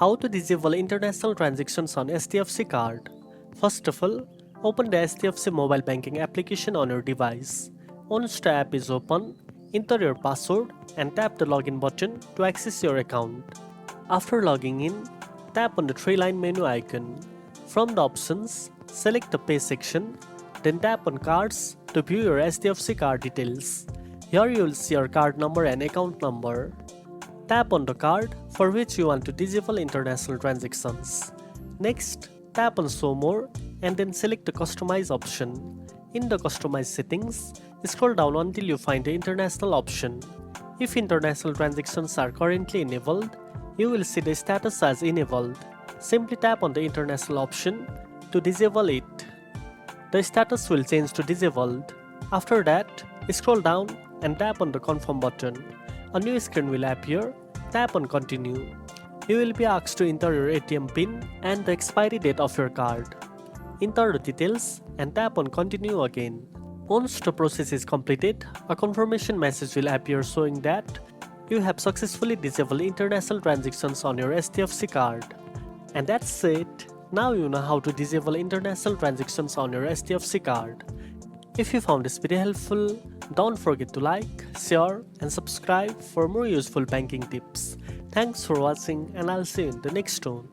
How to disable international transactions on HDFC card. First of all, open the HDFC mobile banking application on your device. Once the app is open, enter your password and tap the login button to access your account. After logging in, tap on the three-line menu icon. From the options, select the Pay section, then tap on Cards to view your HDFC card details. Here you will see your card number and account number. Tap on the card for which you want to disable international transactions. Next, tap on Show More and then select the Customize option. In the Customize settings, scroll down until you find the International option. If international transactions are currently enabled, you will see the status as enabled. Simply tap on the International option to disable it. The status will change to disabled. After that, scroll down and tap on the Confirm button. A new screen will appear. Tap on Continue. You will be asked to enter your ATM PIN and the expiry date of your card. Enter the details and tap on Continue again. Once the process is completed, a confirmation message will appear showing that you have successfully disabled international transactions on your HDFC card. And that's it. Now you know how to disable international transactions on your HDFC card. If you found this video helpful, don't forget to like, share and subscribe for more useful banking tips. Thanks for watching and I'll see you in the next one.